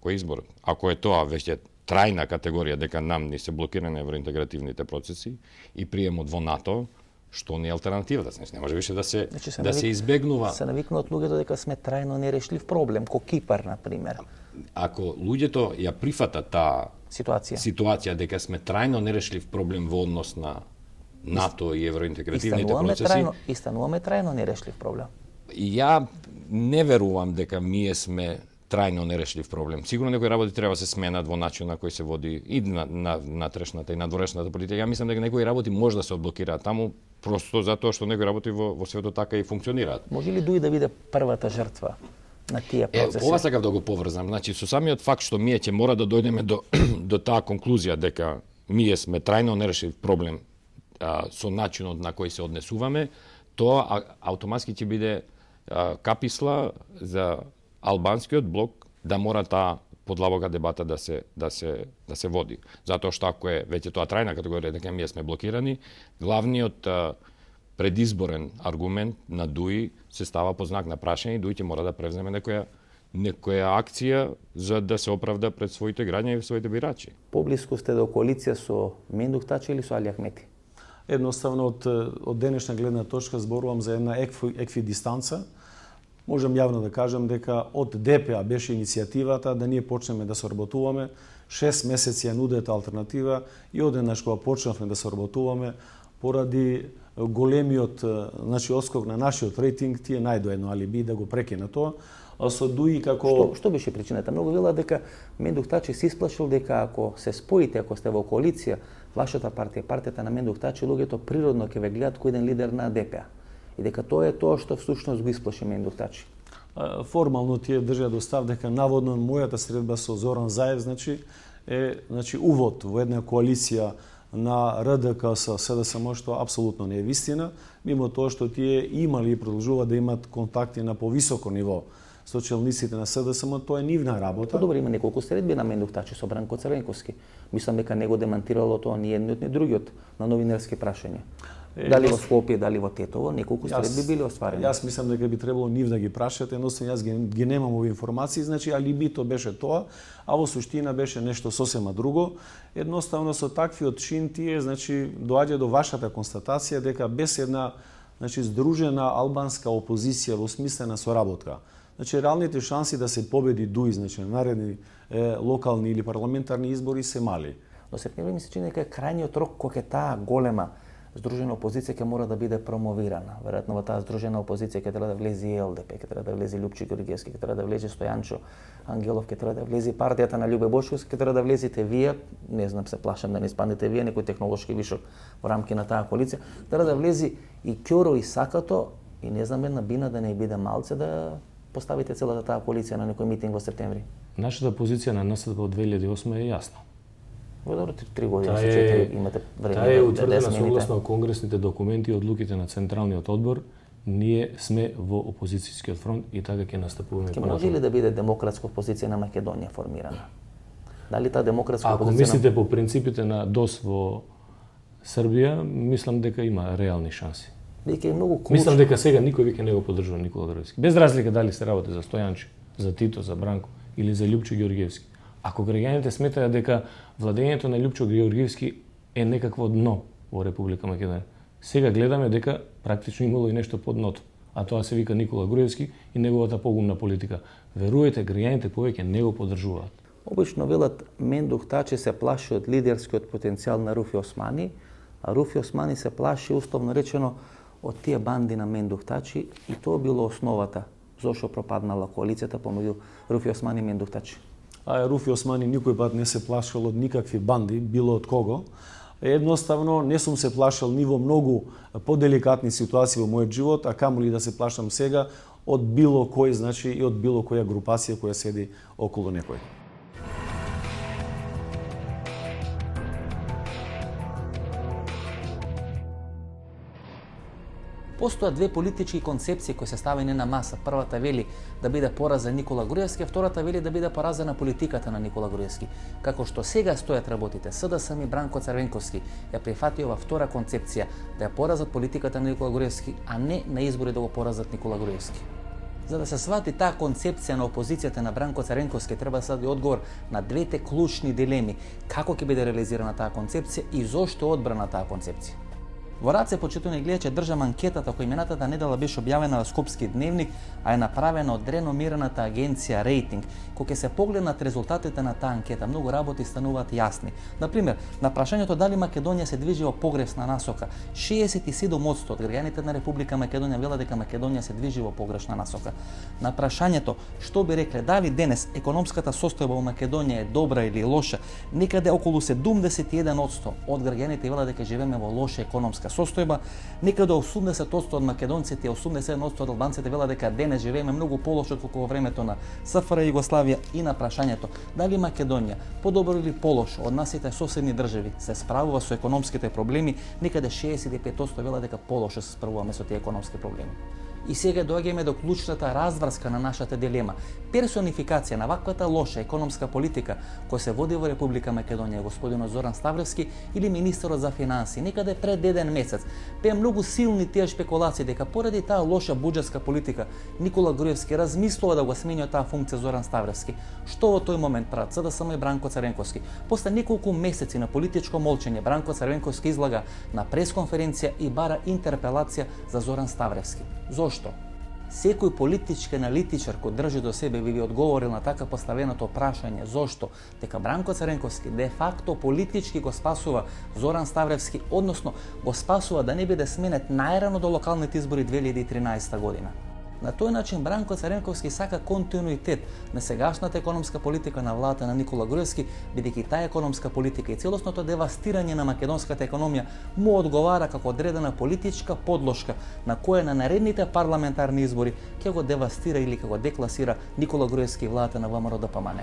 Кој е изборот? Ако е тоа веќе трајна категорија дека нам ни се блокирани евроинтегративните процеси и приемот во НАТО, што не е алтернативата, значи не може више да се се избегнува. Се навикнуваат луѓето дека сме трајно нерешлив проблем, ко Кипар на пример. Ако луѓето ја прифатат таа ситуација дека сме трајно нерешлив проблем во однос на НАТО и евроинтегративните процеси, и стануваме трајно нерешлив проблем. Ја не верувам дека ние сме трајно нерешлив проблем. Сигурно некои работи треба да се сменат во начин на кој се води и на трешната и надворешната политика. Ја мислам дека некои работи може да се одблокираат таму просто затоа што некои работи во светот така и функционираат. Може ли Дуи да биде првата жртва на тие процеси? Ова сакав да го поврзам. Значи со самиот факт што ние ќе мора да дојдеме до таа конклузија дека ние сме трајно нерешлив проблем со начинот на кој се однесуваме, тоа автоматски ќе биде каписла за албанскиот блок да мора таа подлабока дебата да се води. Затоа што ако е веќе тоа трајна категорија дека ние сме блокирани, главниот предизборен аргумент на Дуи се става под знак на прашање и Дуи ќе мора да превземе некоја акција за да се оправда пред своите граѓани и своите бирачи. Поблиску сте до коалиција со Мендух Тачи или со Али Ахмети? Едноставно од денешна гледна точка зборувам за една еквидистанца. Можам јавно да кажам дека од ДПА беше иницијативата да ние почнеме да соработуваме. 6 месеци ја нудете алтернатива и одеднаш кога почнавме да соработуваме поради големиот отскок на нашиот рейтинг, тие најдо едно алиби да го прекина тоа. А со Дуи како Што беше причината? Многу велат дека Мендух Тачи се исплашил дека ако се споите, ако сте во коалиција, вашата партија, партијата на Мендух Тачи, луѓето природно ќе ве гледат кој еден лидер на ДПА. И дека тоа е тоа што всушност го исплаши Мендух Тачи. Формално тие држа до став дека наводно мојата средба со Зоран Заев е увод во една коалиција на РДК со СДСМ, што апсолутно не е вистина, мимо тоа што тие имали и продолжуваат да имат контакти на повисоко ниво со челниците на СДСМ, тоа е нивна работа. Добро, има неколку средби на Мендух Тачи со Бранко Црвенковски. Мислам дека не го демантирало тоа ни едниот ни другиот на новинарски прашања. Дали во Скопје, дали во Тетово, неколку средби биле остварени. Јас мислам дека би требало нив да ги прашате, едноставно јас ги немам овие информации, значи алибито беше тоа, а во суштина беше нешто сосема друго. Едноставно со таквиот чин тие, значи доаѓа до вашата констатација дека без една, значи здружена албанска опозиција во смислена соработка, значи реалните шанси да се победи Дуи, значи на наредни локални или парламентарни избори се мали. Но сепнево ми се чини дека крајниот рок кога таа голема здружена опозиција ќе мора да биде промовирана. Веројатно во таа здружена опозиција ќе треба да влезе и ЛДП, ќе треба да влезе Лјупчо Ѓорѓевски, ќе треба да влезе Стојанчо Ангелов, ќе треба да влезе партијата на Љубе Бошковски, ќе треба да влезете вие, не знам, се плашам да не испаднете вие, некој технолошки вишок во рамки на таа коалиција, треба да влезе и Ќоро и Сакато и не знам една бина да не биде малце да поставите целата таа коалиција на некој митинг во септември. Нашата позиција на НСДП од 2008 е јасна. Во добро 3 години се 4 имате време да е утврдена согласно конгресните документи и одлуките на Централниот одбор. Ние сме во опозицијскиот фронт и така ќе настапуваме понатаму. Може ли да биде демократска опозиција на Македонија формирана? Дали таа демократска Ако опозиција... мислите по принципите на ДОС во Србија, мислам дека има реални шанси. Веќе е многу клучно. Мислам дека сега никој веќе не го поддржува Никола Груевски. Без разлика дали се работи за Стојанче, за Тито, за Бранко или за Љупчо Ѓорѓевски. Ако граѓаните сметаат дека владењето на Љупчо Ѓорѓевски е некакво дно во Република Македонија, сега гледаме дека практично имало и нешто под дното, а тоа се вика Никола Груевски и неговата погумна политика. Веруете, граѓаните повеќе не го поддржуваат. Обично велат Мендух Тачи се плаши од лидерскиот потенцијал на Руфи Османи, а Руфи Османи се плаши, условно речено, од тие банди на Мендух Тачи, и тоа било основата зошто пропаднала коалицијата помеѓу Руфи Османи и Мендух Тачи. А Руфи Османи никој пат не се плашал од никакви банди, било од кого. Едноставно не сум се плашал ни во многу поделикатни ситуации во мојот живот, а камоли да се плашам сега од било кој, значи и од било која групација која седи околу некој. Постојат две политички концепции кои се ставени на маса. Првата вели да биде поразен Никола Груевски, а втората вели да биде поразена политиката на Никола Груевски. Како што сега стојат работите, СДСМ и Бранко Црвенковски ја прифати ова втора концепција да ја поразат политиката на Никола Груевски, а не на избори да го поразат Никола Груевски. За да се свати таа концепција на опозицијата на Бранко Црвенковски, треба да се даде одговор на двете клучни дилеми: како ќе биде реализирана таа концепција и зошто е одбрана таа концепција. Во раце, почитувани гледачи, држам анкетата која минатата недела беше објавена во Скопски дневник, а е направена од реномираната агенција Рейтинг. Кога ќе се погледнат резултатите на таа анкета, многу работи стануваат јасни. Например, на прашањето дали Македонија се движи во погрешна насока, 67% од граѓаните на Република Македонија велат дека Македонија се движи во погрешна насока. На прашањето што би рекле дали денес економската состојба во Македонија е добра или лоша, некаде околу 71% од граѓаните велат дека живееме во лоша економска состојба, некаде 80% од македонците и 81% од албанците велат дека денес живееме многу полошо отколку во времето на СФР Југославија. И на прашањето дали Македонија подобро или полошо од насите соседни држави се справува со економските проблеми, некаде 65% велат дека полошо се справуваме со тие економски проблеми. И сега доаѓаме до клучната разврска на нашата дилема. Персонификација на ваквата лоша економска политика која се води во Република Македонија, господинот Зоран Ставревски или министерот за финансии, некаде пред еден месец, беа многу силни тие шпекулации дека поради таа лоша буџетска политика Никола Груевски размислува да го смени таа функција Зоран Ставревски. Што во тој момент прават СДСМ и Бранко Црвенковски? После неколку месеци на политичко молчење, Бранко Црвенковски излага на пресконференција и бара интерпелација за Зоран Ставревски. Зошто? Секој политички аналитичар кој држи до себе би одговорил на така поставеното прашање зошто дека Бранко Црвенковски де факто политички го спасува Зоран Ставревски, односно го спасува да не биде сменет најрано до локалните избори 2013 година. На тој начин Бранко Црвенковски сака континуитет на сегашната економска политика на владата на Никола Груевски, бидејќи таа економска политика и целосното девастирање на македонската економија му одговара како одредена политичка подлошка на која на наредните парламентарни избори ќе го девастира или ќе го декласира Никола Груевски и владата на ВМРО-ДПМН.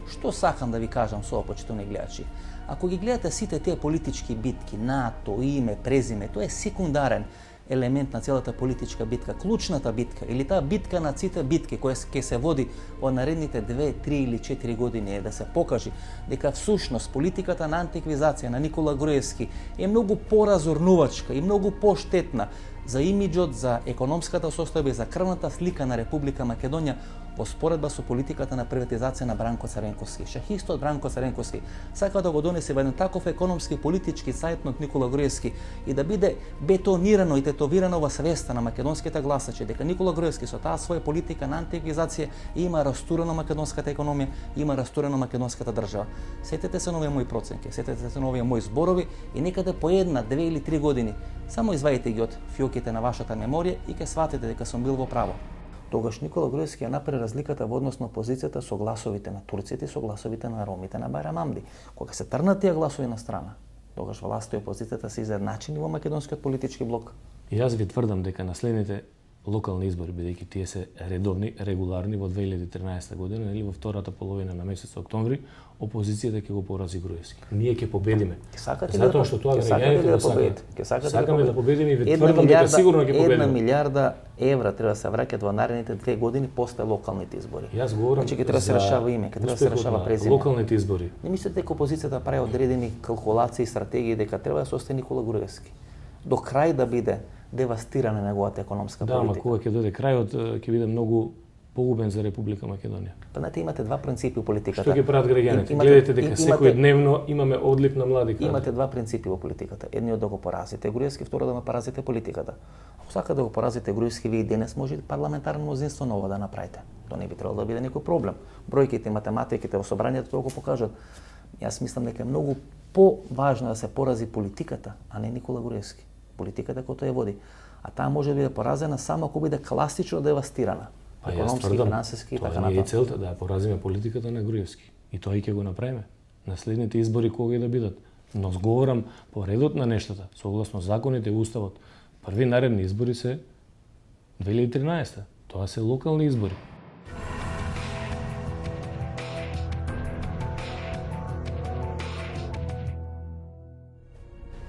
Што сакам да ви кажам со ова, почитувани гледачи? Ако ги гледате сите тие политички битки, НАТО, име, презиме, тоа е секундарен елемент на целата политичка битка. Клучната битка или таа битка на сите битки која ќе се води во наредните 2, 3 или 4 години е да се покажи дека всушност политиката на антиквизација на Никола Груевски е многу поразорнувачка и многу поштетна за имиџот, за економската состојба и за крвната слика на Република Македонија во споредба со политиката на приватизација на Бранко Црвенковски. Шахистот Бранко Црвенковски сака да го донесе во еден таков економски политички сајтнот Никола Груевски и да биде бетонирано и тетовирано во свеста на македонските гласачи дека Никола Груевски со таа своја политика на антиквизација има растурено македонската економија, има растурено македонската држава. Сетете се на овие мои проценки, сетете се на овие мои зборови и некаде по 1, 2 или 3 години само извадите ги од фиоките на вашата меморија и ќе сватите дека сум бил во право. Тогаш Никола Груевски ја направи разликата во однос на опозицијата со гласовите на турците и со гласовите на ромите на Байрам Амди. Кога се трнат тие гласови на страна, тогаш власта и опозицијата се изедначени во македонскиот политички блок. И јас ви тврдам дека на следните локални избори, бидејќи тие се редовни, регуларни во 2013 година или во втората половина на месец октомври, опозицијата ќе го порази Груевски. Ние ќе победиме. Затоа што тоа граѓаните го сакаат. Сакаме да победиме и ви тврдам дека сигурно ќе победиме. 1 милиарда евра треба да се враќаат во наредните 2 години после локалните избори. Јас говорам ќе треба да се решава име, ќе треба да се решава презиме. Локалните избори. Не мислите дека опозицијата прави одредени калкулации и стратегии дека треба да се остане Никола Груевски до крај да биде девастирана неговата економска политика. Да, ама кога ќе дојде крајот, ќе биде многу погубен за Република Македонија. Па знаете, имате два принципи во политиката. Што ќе прават граѓаните? Гледате дека секојдневно имаме одлив на млади кадри. Имате два принципи во политиката. Едниот да го поразите Груевски, второ да го поразите политиката. Ако сакате да го поразите Груевски, вие денес може парламентарно мнозинство ново да направите. Тоа не би требало да биде некој проблем. Бројките, математиките во собранието тоа го покажат. Јас мислам дека е многу поважно да се порази политиката, а не Никола Груевски. Политиката која тој ја води. А таа може да биде поразена само ако биде класично девастирана. Економски, финансиски и така натаму. Тоа не е целта да ја поразиме политиката на Груевски. И тоа и ќе го направиме. На следните избори кога и да бидат. Но зговорам по редот на нештата, согласно законите и уставот. Први наредни избори се 2013. Тоа се локални избори.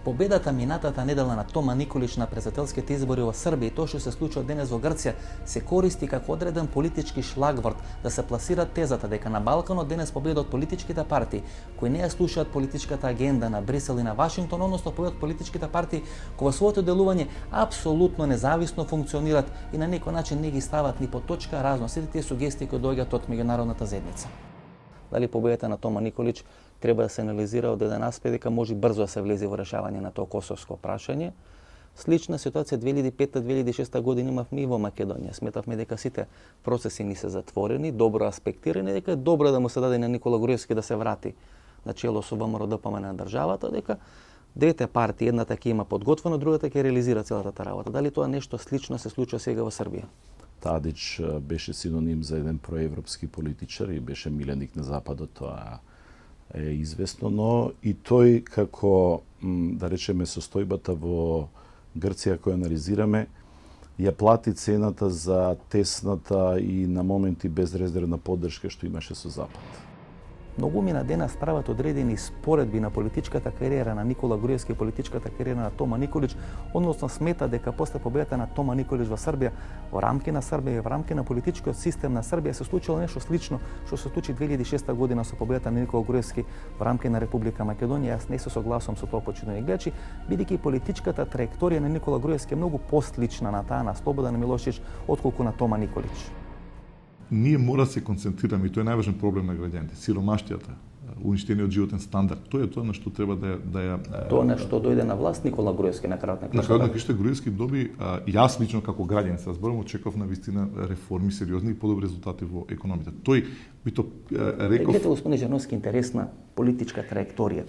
Победата минатата недела на Тома Николич на председателските избори во Србија и тоа што се случува денес во Грција се користи како одреден политички шлагворд да се пласира тезата дека на Балканот денес победат политичките партии кои не ја слушаат политичката агенда на Брисел и на Вашингтон, односно победат политичките партии кои во своето делување апсолутно независно функционираат и на некој начин не ги стават ни по точка разно сите тие сугестии кои доаѓаат од меѓународната заедница. Дали победата на Тома Николич треба да се анализира од еден аспект дека може брзо да се влезе во решавање на тоа косовско прашање. Слична ситуација 2005-2006 година имавме и во Македонија. Сметавме дека сите процеси ни се затворени, добро аспектирани, дека е добро да му се даде на Никола Груевски да се врати на чело со ВМРО-ДПМН на државата, дека двете партии, едната ќе има подготвено, другата ќе реализира целата таа работа. Дали тоа нешто слично се случува сега во Србија? Тадич беше синоним за еден проевропски политичар и беше миленик на Западот, тоа е известно, но и тој како, да речеме, состојбата во Грција која анализираме, ја плати цената за тесната и на моменти безрезервна поддршка што имаше со Запад. Многу мина денес прават одредени споредби на политичката кариера на Никола Груевски и политичката кариера на Тома Николич, односно смета дека после победата на Тома Николич во Србија, во рамки на Србија и во рамки на политичкиот систем на Србија се случило нешто слично што се случи 2006 година со победата на Никола Груевски во рамки на Република Македонија. Јас не се согласувам со тоа, почитувани гледачи, бидејќи политичката траекторија на Никола Груевски е многу послична на таа на Слободан Милошевиќ отколку на Тома Николич. Ние мора да се концентрираме, и тоа е најважен проблем на граѓаните, сиромаштијата, уништениот животен стандард. Тоа е тоа на што треба да ја Тоа на што дојде на власт Никола Груевски на крајот на крајот. На крајот на крајот Груевски доби, јас лично како граѓанин се разборам, очекував на вистина реформи, сериозни и подобри резултати во економијата. Тој бито реков. Гледате, господин Жерновски, интересна политичка траекторија.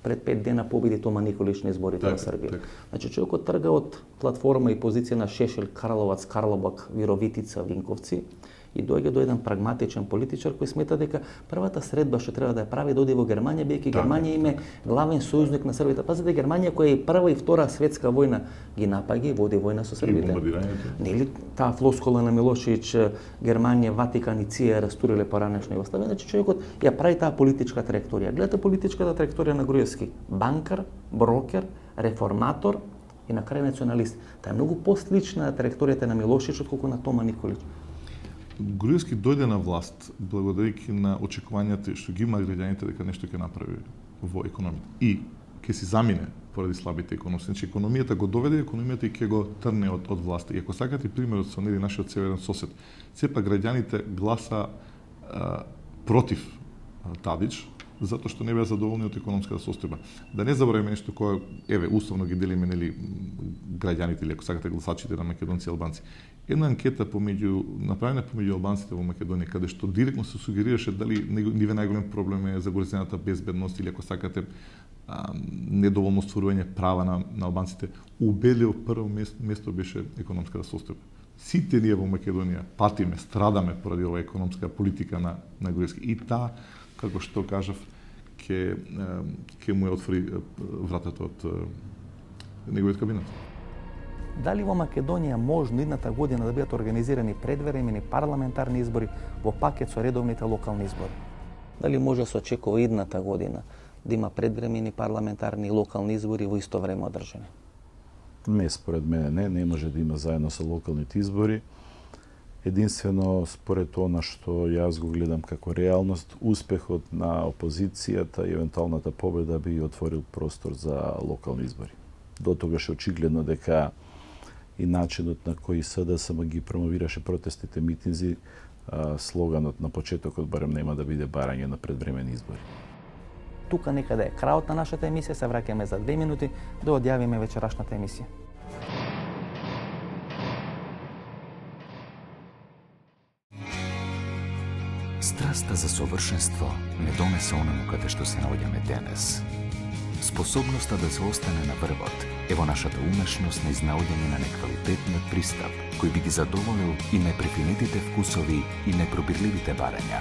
Пред 5 дена победи Тома Николич на изборите во Србија. Значи човекот трга од платформа и позиција на Шешел, Карловац, Карлобак, Вировитица, Винковци и доаѓа до еден прагматичен политичар кој смета дека првата средба што треба да ја прави да оди во Германија, бидејќи Германија им е главен сојузник на Србија. Пазите, Германија која и прва и втора светска војна ги напаѓа и води војна со србите. Нели таа флоскула на Милошевиќ, Германија, Ватикан и ЦИЕ растуриле поранешно Југославија, значи човекот ја прави таа политичка траекторија. Гледате политичката траекторија на Груевски: банкар, брокер, реформатор и на крај националист. Таа е многу послична траекторијата на Милошевиќ отколку на Тома Николич. Груевски дојде на власт благодарејќи на очекувањата што ги има граѓаните дека нешто ќе направи во економијата. И ќе си замине поради слабите економии. Значи економијата го доведе, економијата и ќе го трне од власта. И ако сакате примерот со нашиот северен сосед, сепак граѓаните гласа против Тадич, затоа што не беа задоволни од економската состојба. Да не забораваме нешто кое, условно ги делиме граѓаните или ако сакате гласачите на македонци и албанци. Една анкета направена помеѓу албанците во Македонија, каде што директно се сугерираше дали ниве најголем проблем е загорзената безбедност или ако сакате недоволно стварување права на албанците, убедливо прво место беше економската состојба. Сите ние во Македонија патиме, страдаме поради оваа економска политика на Груевски. И таа, како што кажав, ќе му ја отвори вратата од неговиот кабинет. Дали во Македонија можно идната година да бидат организирани предвремени парламентарни избори во пакет со редовните локални избори? Дали може да се очекува идната година да има предвремени парламентарни и локални избори во исто време одржани? Не, според мене не може да има заедно со локалните избори. Единствено, според она што јас го гледам како реалност, успехот на опозицијата и евентуалната победа би отворил простор за локални избори. До тогаш е очигледно дека и начинот на кој СДСМ ги промовираше протестите, митинзи, слоганот на почетокот барем нема да биде барање на предвремени избори. Тука некаде е крајот на нашата емисија, се враќаме за 2 минути да одјавиме вечерашната емисија. Страста за совршенство не донесе оному каде што се наоѓаме денес. Способноста да се остане на врвот е во нашата умешност на изнаоѓање на неквалитетниот пристап, кој би ги задоволил и непрефинетите вкусови и непробирливите барања.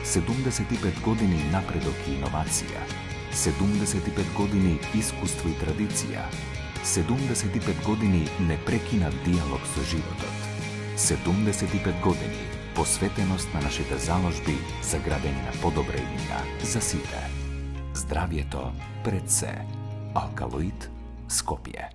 75 години напредок и иновација, 75 години искуство и традиција, 75 години непрекинат диалог со животот, 75 години посветеност на нашите заложби за градење на подобра иднина за сите. Здравието пред се. Алкалоид Скопје.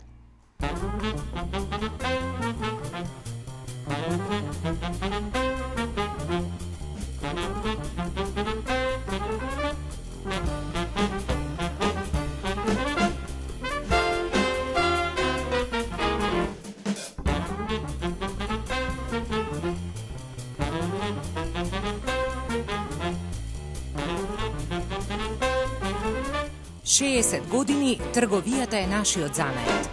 Шеесет години трговијата е нашиот занет.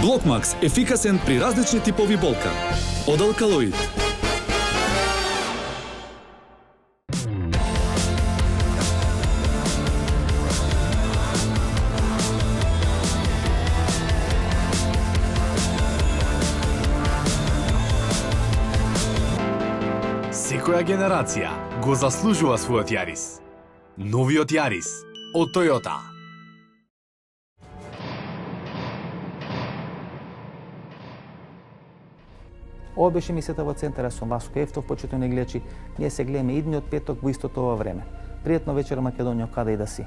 Блокмакс ефикасен при различни типови болка. Од Алкалоид. Секоја генерација го заслужува својот Јарис. Новиот Јарис од Тојота. Ова беше емисијата во центара со Васко Ефтов, почитувани гледачи. Ние се гледаме идниот петок во истото ова време. Пријатно вечер, Македонија, каде и да си.